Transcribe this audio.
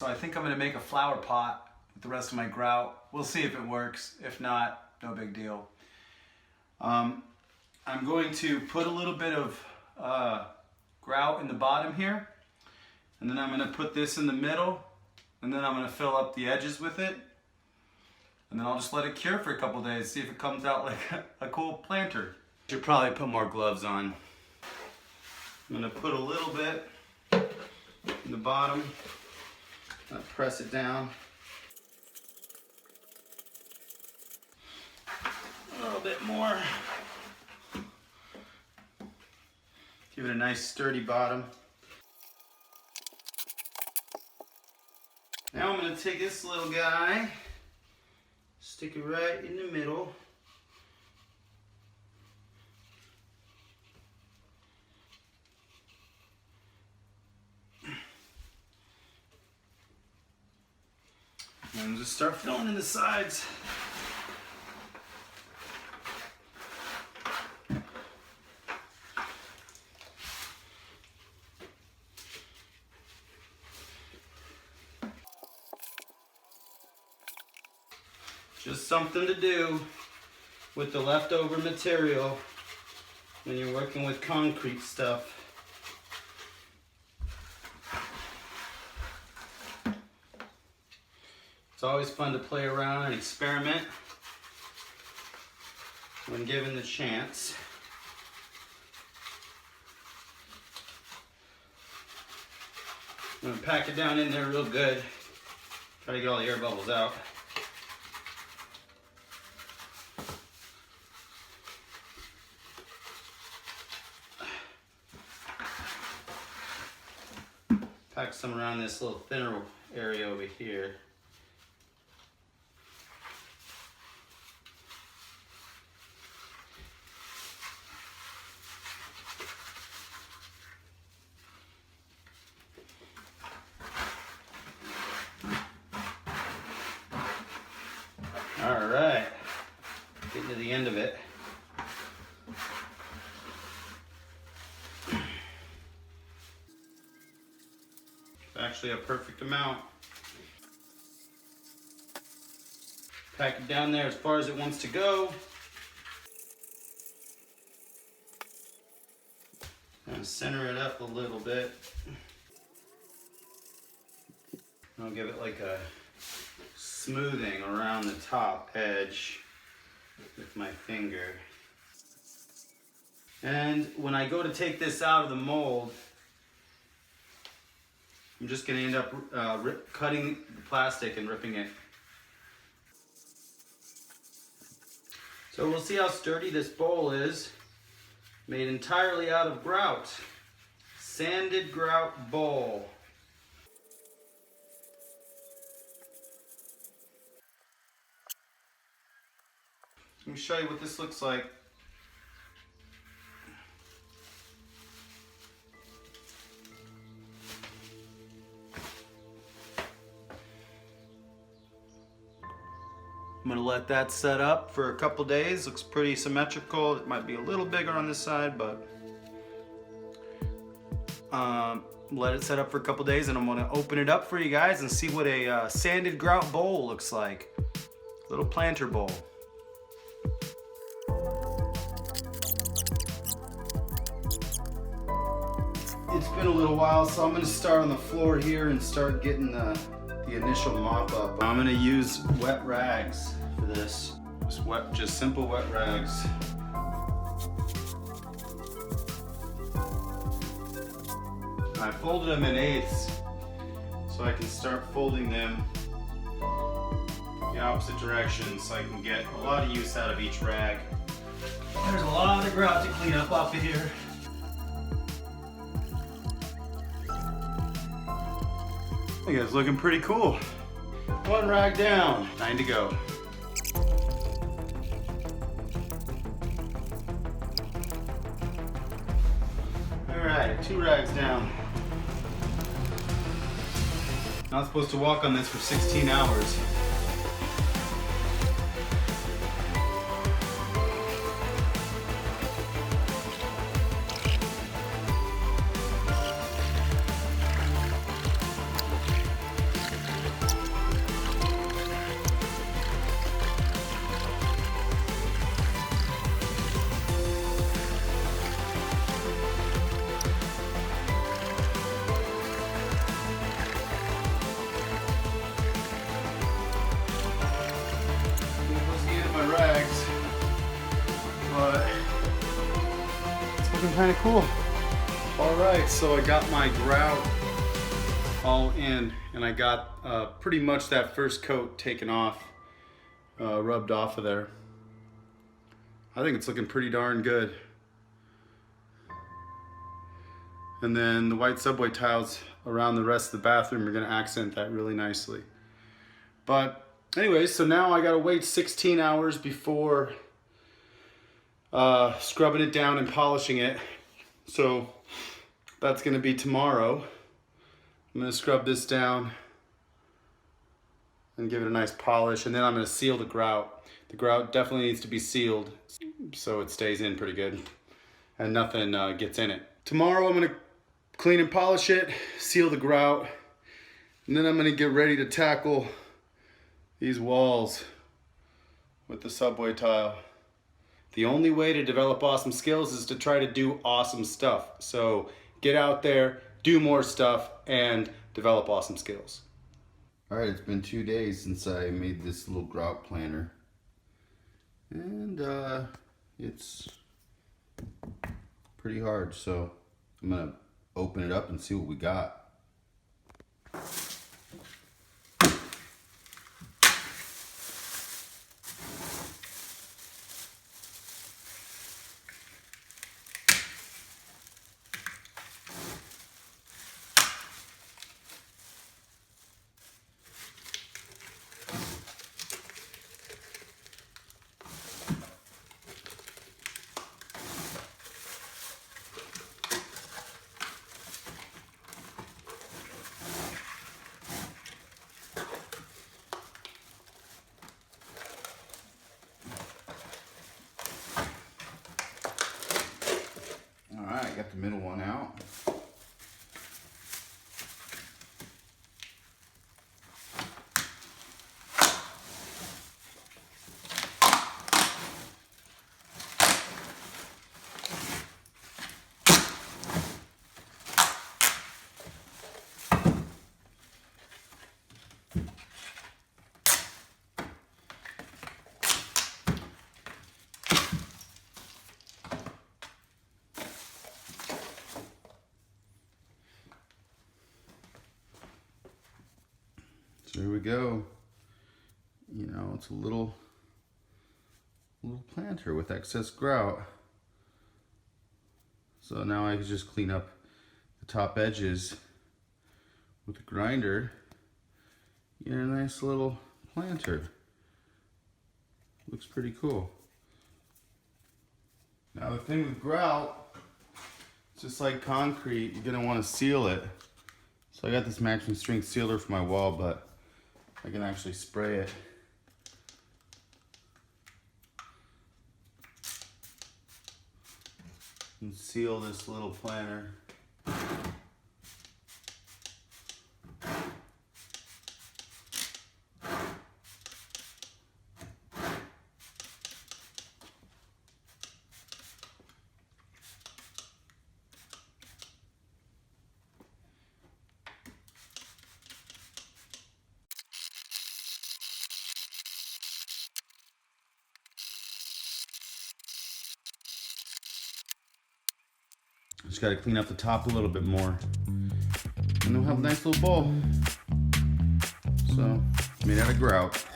So I think I'm gonna make a flower pot with the rest of my grout. We'll see if it works. If not, no big deal. I'm going to put a little bit of grout in the bottom here, and then I'm gonna put this in the middle, and then I'm gonna fill up the edges with it, and then I'll just let it cure for a couple days, see if it comes out like a cool planter. Should probably put more gloves on. I'm gonna put a little bit in the bottom, press it down. A little bit more. Give it a nice sturdy bottom. Now I'm going to take this little guy, stick it right in the middle. And just start filling in the sides. Just something to do with the leftover material when you're working with concrete stuff. It's always fun to play around and experiment when given the chance. I'm going to pack it down in there real good. Try to get all the air bubbles out. Pack some around this little thinner area over here. All right, getting to the end of it. Actually a perfect amount. Pack it down there as far as it wants to go. And center it up a little bit. I'll give it like a smoothing around the top edge with my finger. And when I go to take this out of the mold, I'm just going to end up cutting the plastic and ripping it. So we'll see how sturdy this bowl is. Made entirely out of grout. Sanded grout bowl. Let me show you what this looks like. I'm gonna let that set up for a couple days. Looks pretty symmetrical. It might be a little bigger on this side, but let it set up for a couple days, and I'm gonna open it up for you guys and see what a sanded grout bowl looks like. Little planter bowl. It's been a little while, so I'm gonna start on the floor here and start getting the initial mop up. I'm gonna use wet rags for this. Just simple wet rags. I folded them in eighths so I can start folding them the opposite direction so I can get a lot of use out of each rag. There's a lot of grout to clean up off of here. I think it's looking pretty cool. One rag down, 9 to go. All right, 2 rags down. Not supposed to walk on this for 16 hours. kind of cool. All right, so I got my grout all in, and I got pretty much that first coat taken off, rubbed off of there. I think it's looking pretty darn good. And then the white subway tiles around the rest of the bathroom are gonna accent that really nicely. But anyway, so now I gotta wait 16 hours before scrubbing it down and polishing it. So that's gonna be tomorrow. I'm gonna scrub this down and give it a nice polish, and then I'm gonna seal the grout. The grout definitely needs to be sealed so it stays in pretty good and nothing gets in it. Tomorrow I'm gonna clean and polish it, seal the grout, and then I'm gonna get ready to tackle these walls with the subway tile. The only way to develop awesome skills is to try to do awesome stuff. So get out there, do more stuff, and develop awesome skills. All right, it's been 2 days since I made this little grout planter. And it's pretty hard, so I'm gonna open it up and see what we got. Got the middle one out. So here we go. You know, it's a little planter with excess grout. So now I can just clean up the top edges with a grinder. Get a nice little planter. Looks pretty cool. Now the thing with grout, it's just like concrete, you're gonna want to seal it. So I got this matching strength sealer for my wall, but I can actually spray it. And seal this little planter. Just got to clean up the top a little bit more, and we'll have a nice little bowl. So, made out of grout.